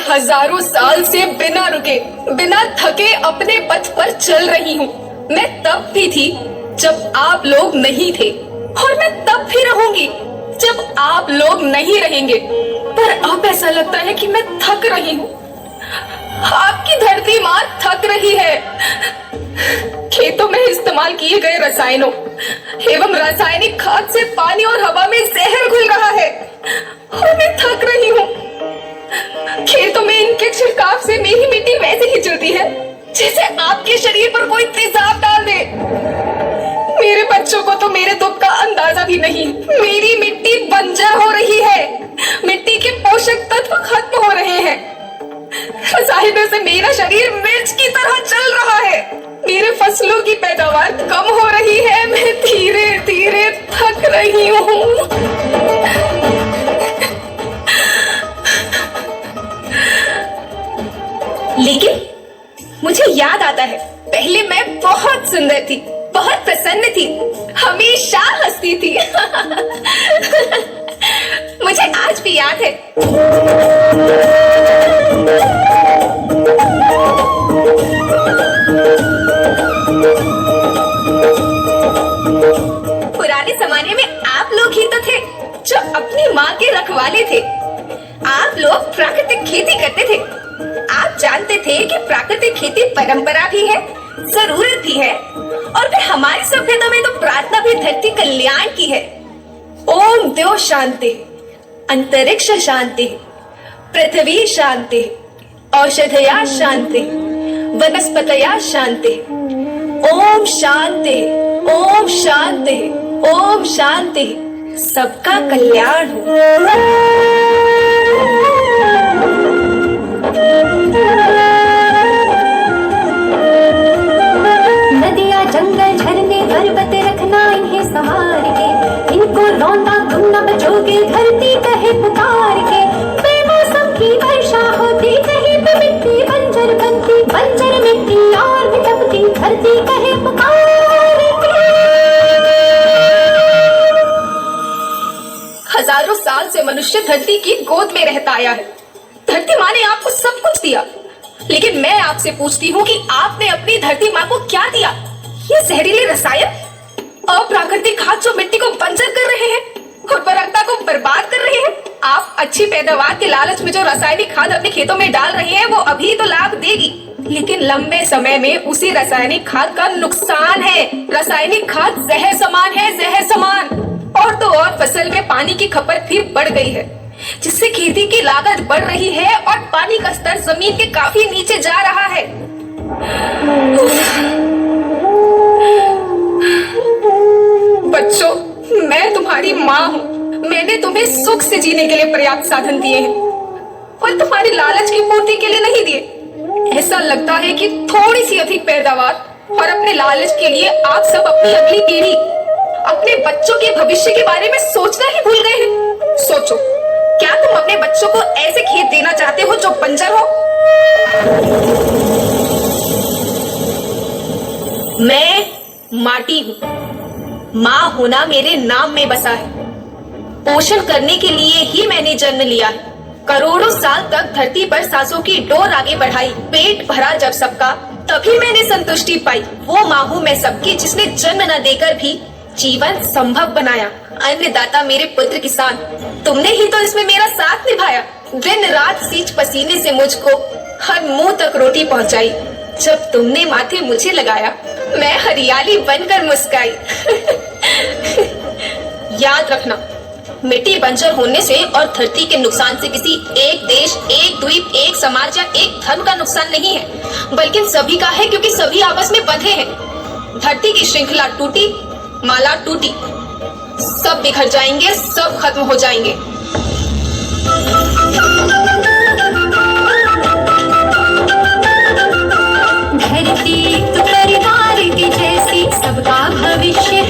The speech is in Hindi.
हजारों साल से बिना रुके, बिना थके अपने पथ पर चल रही हूँ। मैं तब भी थी जब आप लोग नहीं थे, और मैं तब भी रहूंगी जब आप लोग नहीं रहेंगे। पर अब ऐसा लगता है कि मैं थक रही हूँ। आपकी धरती माँ थक रही है। खेतों में इस्तेमाल किए गए रसायनों एवं रासायनिक खाद से पानी और हवा में जहर घुल रहा है, और मैं थक रही हूँ। खेतों में इनके छिड़काव से मेरी मिट्टी वैसे ही चलती है जैसे आपके शरीर पर कोई तेजाब डाल दे। मेरे बच्चों को तो मेरे दुख का अंदाजा भी नहीं। मेरी मिट्टी बंजर हो रही है, मिट्टी के पोषक तत्व खत्म हो रहे हैं। रसायनों से मेरा शरीर मिर्च की तरह चल रहा है। मेरे फसलों की पैदावार कम हो रही है। मैं धीरे धीरे थक रही हूँ। लेकिन मुझे याद आता है, पहले मैं बहुत सुंदर थी, बहुत प्रसन्न थी, हमेशा हंसती थी। मुझे आज भी याद है। पुराने जमाने में आप लोग ही तो थे जो अपनी माँ के रखवाले थे। आप लोग प्राकृतिक खेती करते थे। आप जानते थे कि प्राकृतिक खेती परंपरा भी है, जरूरत भी है, और फिर हमारी सभ्यता में तो प्रार्थना भी धरती कल्याण की है। ओम द्यो शांति, अंतरिक्ष शांति, पृथ्वी शांति, औषधया शांति, वनस्पतया शांति। ओम शांति, ओम शांति, ओम शांति। सबका कल्याण हो। नदियाँ, जंगल, झरने, पर्वत रखना इन्हें संभाल के। इनको रौंदा तुम न बचोगे, धरती कहे पुकार के। बेमौसम की वर्षा होती, कहीं पे मिट्टी बंजर बनती, बंजर मिट्टी और भी तपती, धरती कहे पुकार के। हजारों साल से मनुष्य धरती की गोद में रहता आया है। धरती माँ ने आपको सब कुछ दिया, लेकिन मैं आपसे पूछती हूँ कि आपने अपनी धरती माँ को क्या दिया? ये जहरीले रसायन, अप्राकृतिक खाद जो मिट्टी को बंजर कर रहे हैं, उर्वरकता को बर्बाद कर रहे हैं। आप अच्छी पैदावार के लालच में जो रासायनिक खाद अपने खेतों में डाल रहे हैं, वो अभी तो लाभ देगी, लेकिन लंबे समय में उसी रासायनिक खाद का नुकसान है। रासायनिक खाद जहर समान है, जहर समान। और तो और फसल में पानी की खपत भी बढ़ गई है, जिससे खेती की लागत बढ़ रही है और पानी का स्तर जमीन के काफी नीचे जा रहा है। बच्चों, मैं तुम्हारी माँ हूँ। मैंने तुम्हें सुख से जीने के लिए पर्याप्त साधन दिए हैं, और तुम्हारी लालच की पूर्ति के लिए नहीं दिए। ऐसा लगता है कि थोड़ी सी अधिक पैदावार और अपने लालच के लिए आप सब अपनी अगली पीढ़ी, अपने बच्चों के भविष्य के बारे में सोचना ही भूल गए हैं। सोचो, क्या तुम अपने बच्चों को ऐसे खेत देना चाहते हो जो बंजर हो? मैं माटी हूँ। माँ होना मेरे नाम में बसा है। पोषण करने के लिए ही मैंने जन्म लिया है। करोड़ों साल तक धरती पर सांसों की डोर आगे बढ़ाई। पेट भरा जब सबका, तभी मैंने संतुष्टि पाई। वो माँ हूँ मैं सबकी, जिसने जन्म न देकर भी जीवन संभव बनाया। अन्नदाता मेरे पुत्र किसान, तुमने ही तो इसमें मेरा साथ निभाया। दिन रात सींच पसीने से मुझको हर मुंह तक रोटी पहुंचाई। जब तुमने माथे मुझे लगाया, मैं हरियाली बनकर मुस्काई। याद रखना, मिट्टी बंजर होने से और धरती के नुकसान से किसी एक देश, एक द्वीप, एक समाज या एक धर्म का नुकसान नहीं है, बल्कि सभी का है, क्योंकि सभी आपस में बंधे हैं। धरती की श्रृंखला टूटी, माला टूटी, सब बिखर जाएंगे, सब खत्म हो जाएंगे। धरती तो परिवार की जैसी, सबका भविष्य